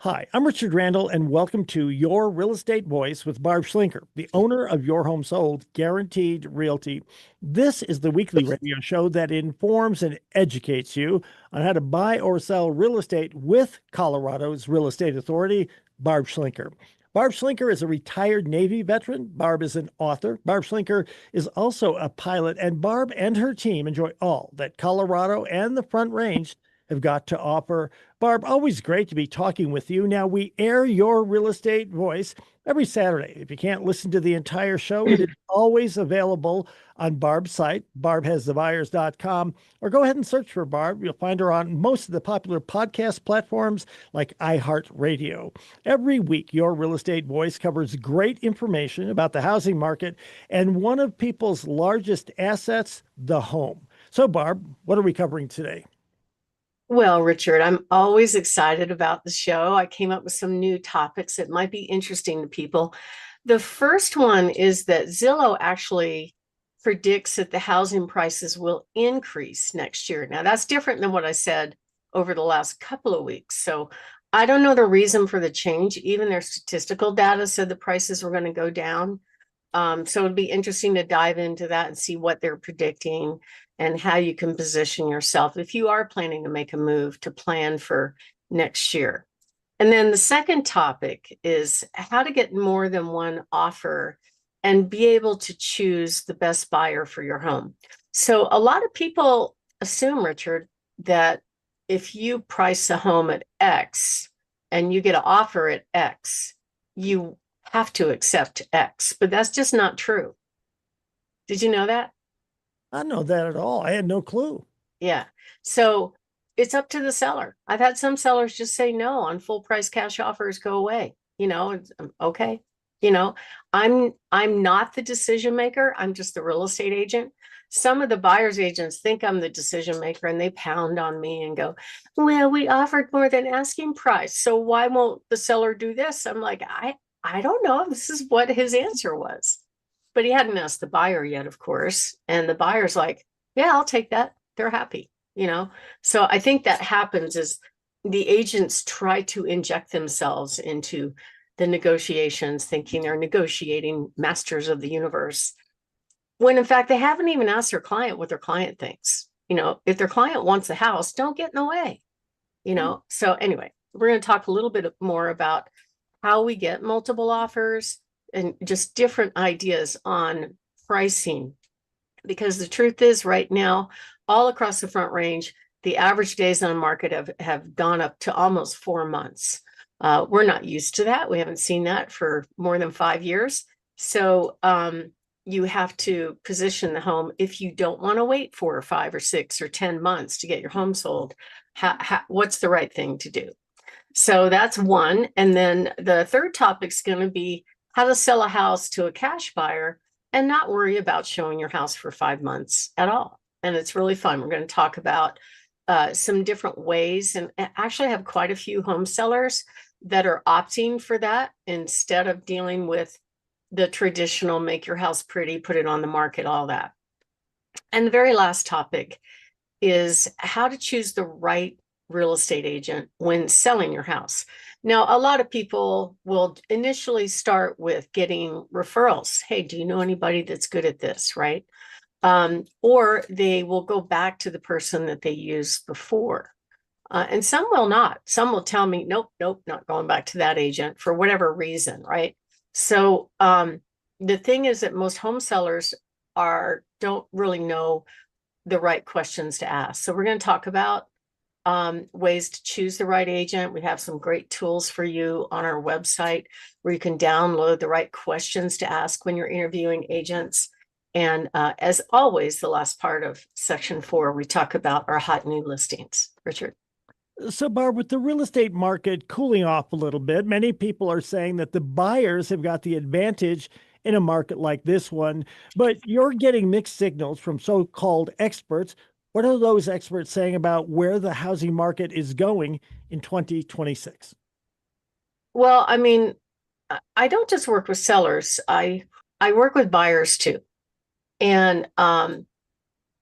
Hi, I'm Richard Randall, and welcome to Your Real Estate Voice with Barb Schlinker, the owner of Your Home Sold Guaranteed Realty. This is the weekly radio show that informs and educates you on how to buy or sell real estate with Colorado's Real Estate Authority, Barb Schlinker. Barb Schlinker is a retired Navy veteran. Barb is an author. Barb Schlinker is also a pilot, and Barb and her team enjoy all that Colorado and the Front Range have got to offer. Barb, always great to be talking with you. Now, we air Your Real Estate Voice every Saturday. If you can't listen to the entire show, it is always available on Barb's site, barbhasthebuyers.com, or go ahead and search for Barb. You'll find her on most of the popular podcast platforms like iHeartRadio. Every week, Your Real Estate Voice covers great information about the housing market and one of people's largest assets, the home. So, Barb, what are we covering today? Well, Richard, I'm always excited about the show. I came up with some new topics that might be interesting to people. The first one is that Zillow actually predicts that the housing prices will increase next year. Now, that's different than what I said over the last couple of weeks. So I don't know the reason for the change. Even their statistical data said the prices were going to go down. So it'd be interesting to dive into that and see what they're predicting and how you can position yourself if you are planning to make a move to plan for next year. And then the second topic is how to get more than one offer and be able to choose the best buyer for your home. So a lot of people assume, Richard, that if you price a home at X and you get an offer at X, you have to accept X, but that's just not true. Did you know that? I don't know that at all. I had no clue. Yeah. So it's up to the seller. I've had some sellers just say no on full price cash offers, go away. Okay. You know, I'm not the decision maker. I'm just the real estate agent. Some of the buyer's agents think I'm the decision maker and they pound on me and go, well, we offered more than asking price. So why won't the seller do this? I'm like, I don't know. This is what his answer was. But he hadn't asked the buyer yet, of course. And the buyer's like, yeah, I'll take that. They're happy. So I think that happens is the agents try to inject themselves into the negotiations, thinking they're negotiating masters of the universe, when in fact they haven't even asked their client what their client thinks. If their client wants a house, don't get in the way. So anyway, we're going to talk a little bit more about how we get multiple offers and just different ideas on pricing. Because the truth is, right now, all across the Front Range, the average days on market have gone up to almost 4 months. We're not used to that. We haven't seen that for more than 5 years. So you have to position the home. If you don't want to wait 4 or 5 or 6 or 10 months to get your home sold, what's the right thing to do? So that's one. And then the third topic is going to be how to sell a house to a cash buyer and not worry about showing your house for 5 months at all. And it's really fun. We're going to talk about some different ways, and actually have quite a few home sellers that are opting for that instead of dealing with the traditional make your house pretty, put it on the market, all that. And the very last topic is how to choose the right real estate agent when selling your house. Now, a lot of people will initially start with getting referrals. Hey, do you know anybody that's good at this, right? Or they will go back to the person that they used before. And some will not. Some will tell me, nope, not going back to that agent for whatever reason, right? So the thing is that most home sellers don't really know the right questions to ask. So we're going to talk about ways to choose the right agent. We have some great tools for you on our website where you can download the right questions to ask when you're interviewing agents. And as always, the last part of section 4, we talk about our hot new listings. Richard. So, Barb, with the real estate market cooling off a little bit, many people are saying that the buyers have got the advantage in a market like this one, but you're getting mixed signals from so-called experts. What are those experts saying about where the housing market is going in 2026? Well, I mean, I don't just work with sellers. I work with buyers too. And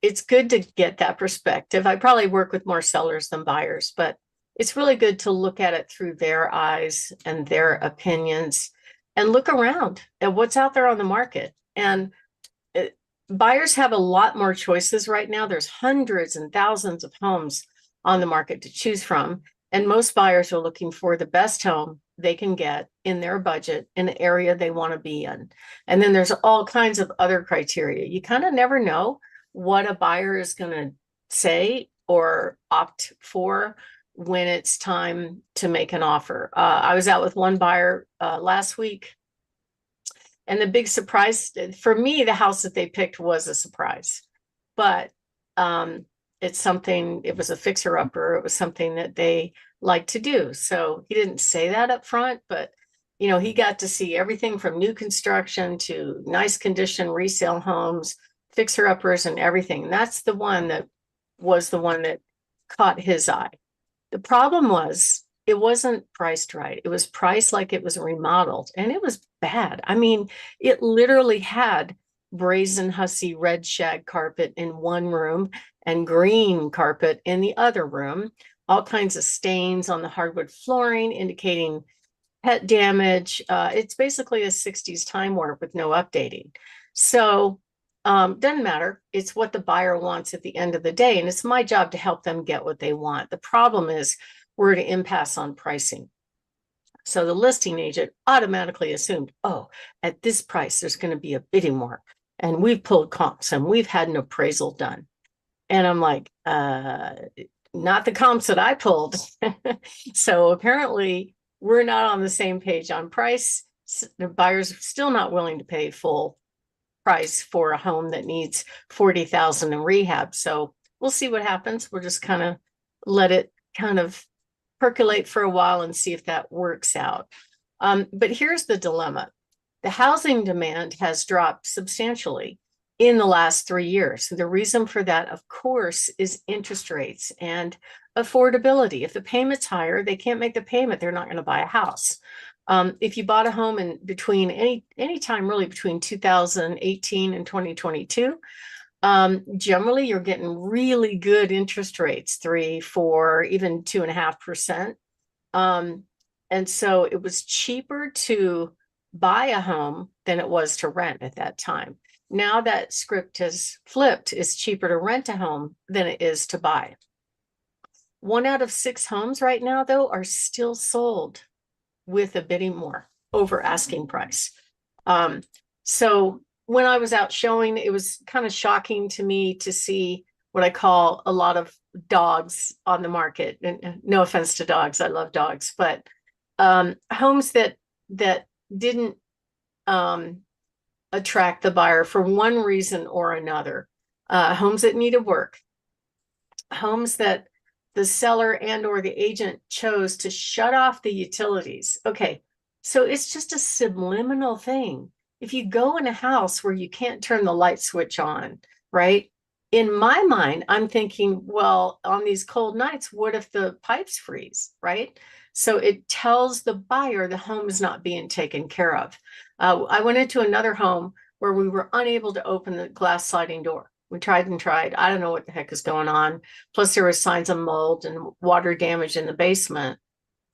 it's good to get that perspective. I probably work with more sellers than buyers, but it's really good to look at it through their eyes and their opinions and look around at what's out there on the market. And it, buyers have a lot more choices right now. There's hundreds and thousands of homes on the market to choose from. And most buyers are looking for the best home they can get in their budget in an area they want to be in. And then there's all kinds of other criteria. You kind of never know what a buyer is going to say or opt for when it's time to make an offer. I was out with one buyer last week, and the big surprise for me, the house that they picked was a surprise, but it's something, it was a fixer upper. It was something that they like to do. So he didn't say that up front, but you know, he got to see everything from new construction to nice condition resale homes, fixer uppers and everything. And that's the one that was the one that caught his eye. The problem was it wasn't priced right. It was priced like it was remodeled, and it was bad. I mean, it literally had brazen hussy red shag carpet in one room and green carpet in the other room, all kinds of stains on the hardwood flooring indicating pet damage. It's basically a 60s time warp with no updating. So doesn't matter. It's what the buyer wants at the end of the day. And it's my job to help them get what they want. The problem is we're at an impasse on pricing. So the listing agent automatically assumed, oh, at this price, there's going to be a bidding war. And we've pulled comps and we've had an appraisal done. And I'm like, not the comps that I pulled. So apparently we're not on the same page on price. The buyer's still not willing to pay full price for a home that needs 40,000 in rehab. So we'll see what happens. We'll just kind of let it kind of percolate for a while and see if that works out. But here's the dilemma. The housing demand has dropped substantially in the last 3 years. The reason for that, of course, is interest rates and affordability. If the payment's higher, they can't make the payment, they're not going to buy a house. If you bought a home in between any time really between 2018 and 2022, generally you're getting really good interest rates, 3, 4, even 2.5%. And so it was cheaper to buy a home than it was to rent at that time. Now that script has flipped. It's cheaper to rent a home than it is to buy. 1 out of 6 homes right now, though, are still sold with a bidding war over asking price. So when I was out showing, it was kind of shocking to me to see what I call a lot of dogs on the market. And no offense to dogs, I love dogs, but homes that didn't attract the buyer for one reason or another. Homes that needed work, homes that the seller and or the agent chose to shut off the utilities. Okay, so it's just a subliminal thing. If you go in a house where you can't turn the light switch on, right? In my mind, I'm thinking, well, on these cold nights, what if the pipes freeze, right? So it tells the buyer the home is not being taken care of. I went into another home where we were unable to open the glass sliding door. We tried and tried. I don't know what the heck is going on. Plus, there were signs of mold and water damage in the basement.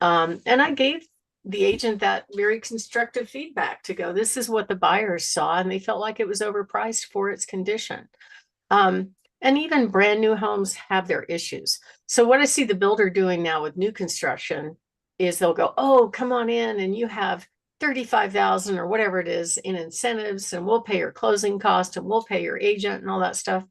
And I gave the agent that very constructive feedback to go, this is what the buyers saw, and they felt like it was overpriced for its condition. And even brand new homes have their issues. So what I see the builder doing now with new construction is they'll go, oh, come on in and you have 35,000 or whatever it is in incentives, and we'll pay your closing cost and we'll pay your agent and all that stuff.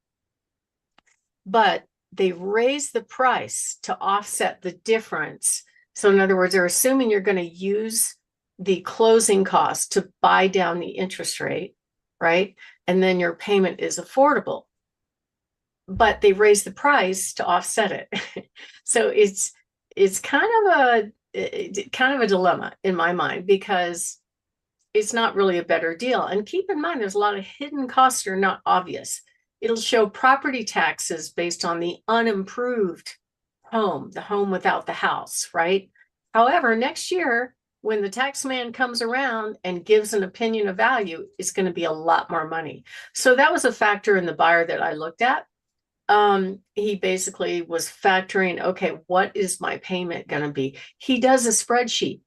But they raise the price to offset the difference. So in other words, they're assuming you're going to use the closing cost to buy down the interest rate, right? And then your payment is affordable. But they raise the price to offset it. So it's kind of a dilemma in my mind, because it's not really a better deal. And keep in mind, there's a lot of hidden costs that are not obvious. It'll show property taxes based on the unimproved home, the home without the house, right? However, next year, when the tax man comes around and gives an opinion of value, it's going to be a lot more money. So that was a factor in the buyer that I looked at. He basically was factoring, okay, what is my payment going to be? He does a spreadsheet.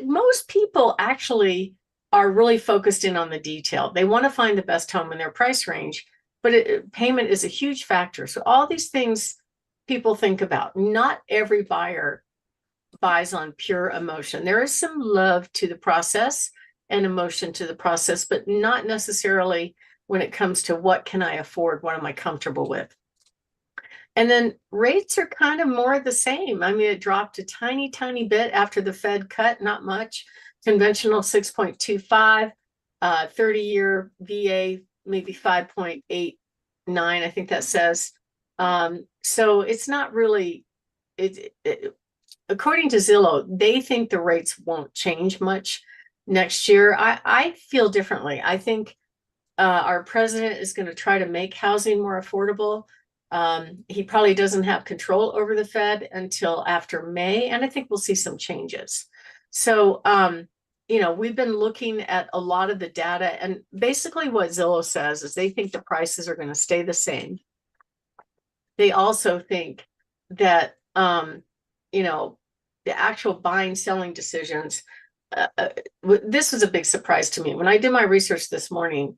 Most people actually are really focused in on the detail. They want to find the best home in their price range, but payment is a huge factor. So all these things people think about. Not every buyer buys on pure emotion. There is some love to the process and emotion to the process, but not necessarily when it comes to what can I afford, what am I comfortable with. And then rates are kind of more the same. I mean, it dropped a tiny, tiny bit after the Fed cut, not much. Conventional 6.25, 30-year VA, maybe 5.89, I think that says. So it's not really, according to Zillow, they think the rates won't change much next year. I feel differently. I think our president is going to try to make housing more affordable. He probably doesn't have control over the Fed until after May, and I think we'll see some changes. So, we've been looking at a lot of the data, and basically what Zillow says is they think the prices are going to stay the same. They also think that, the actual buying, selling decisions, this was a big surprise to me. When I did my research this morning,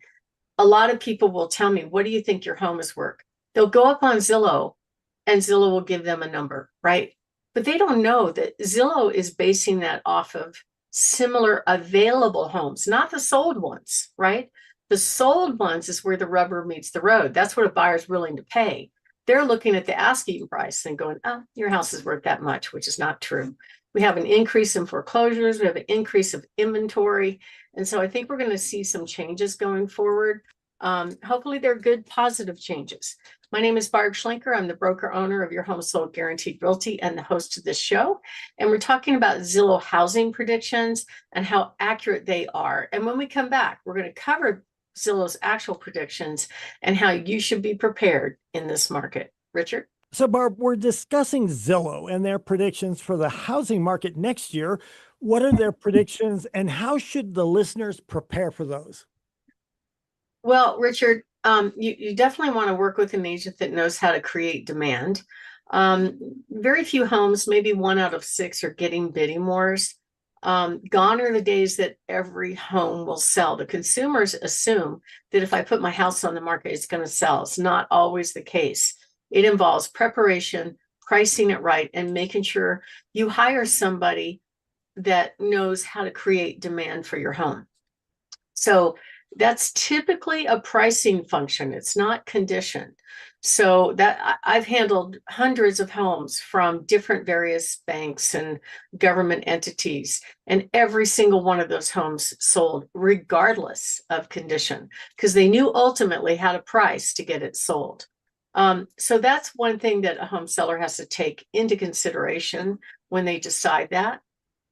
a lot of people will tell me, what do you think your home is worth? They'll go up on Zillow and Zillow will give them a number, right? But they don't know that Zillow is basing that off of similar available homes, not the sold ones, right? The sold ones is where the rubber meets the road. That's what a buyer's willing to pay. They're looking at the asking price and going, oh, your house is worth that much, which is not true. We have an increase in foreclosures. We have an increase of inventory. And so I think we're going to see some changes going forward. Hopefully they're good, positive changes. My name is Barb Schlinker. I'm the broker owner of Your Home Sold Guaranteed Realty and the host of this show. And we're talking about Zillow housing predictions and how accurate they are. And when we come back, we're going to cover Zillow's actual predictions and how you should be prepared in this market. Richard? So, Barb, we're discussing Zillow and their predictions for the housing market next year. What are their predictions, and how should the listeners prepare for those? Well, Richard, you definitely want to work with an agent that knows how to create demand. Very few homes, maybe 1 out of 6, are getting bidding wars. Gone are the days that every home will sell. The consumers assume that if I put my house on the market, it's going to sell. It's not always the case. It involves preparation, pricing it right, and making sure you hire somebody that knows how to create demand for your home. So that's typically a pricing function. It's not condition. So that I've handled hundreds of homes from different various banks and government entities, and every single one of those homes sold regardless of condition, because they knew ultimately how to price to get it sold. So that's one thing that a home seller has to take into consideration when they decide that,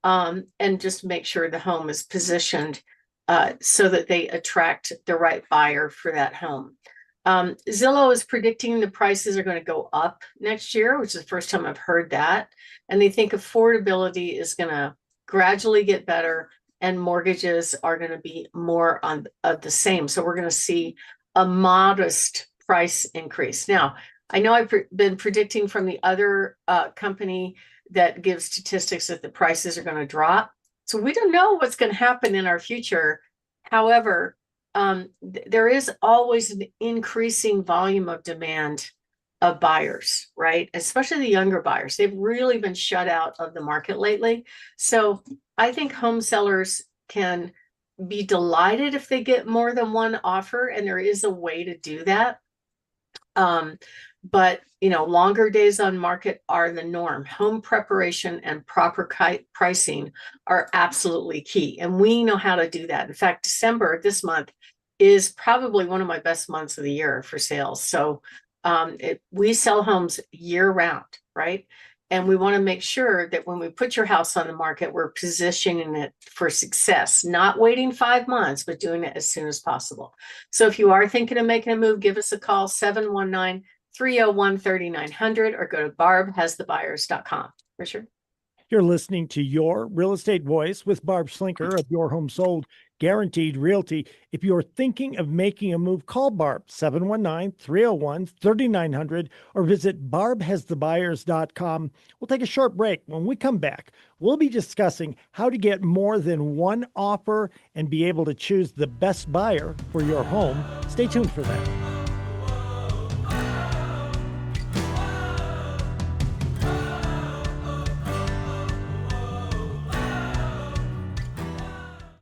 and just make sure the home is positioned so that they attract the right buyer for that home. Zillow is predicting the prices are going to go up next year, which is the first time I've heard that. And they think affordability is going to gradually get better and mortgages are going to be more of the same. So we're going to see a modest price increase. Now, I know I've been predicting from the other company that gives statistics that the prices are going to drop. So we don't know what's going to happen in our future. However, there is always an increasing volume of demand of buyers, right? Especially the younger buyers. They've really been shut out of the market lately. So I think home sellers can be delighted if they get more than one offer, and there is a way to do that. But longer days on market are the norm. Home preparation and proper pricing are absolutely key, and we know how to do that. In fact, December this month is probably one of my best months of the year for sales. So we sell homes year round, right? And we want to make sure that when we put your house on the market, we're positioning it for success, not waiting 5 months, but doing it as soon as possible. So if you are thinking of making a move, give us a call, 719-301-3900, or go to barbhasthebuyers.com. Richard? You're listening to Your Real Estate Voice with Barb Schlinker of Your Home Sold Guaranteed Realty. If you're thinking of making a move, call Barb 719-301-3900 or visit barbhasthebuyers.com. We'll take a short break. When we come back, we'll be discussing how to get more than one offer and be able to choose the best buyer for your home. Stay tuned for that.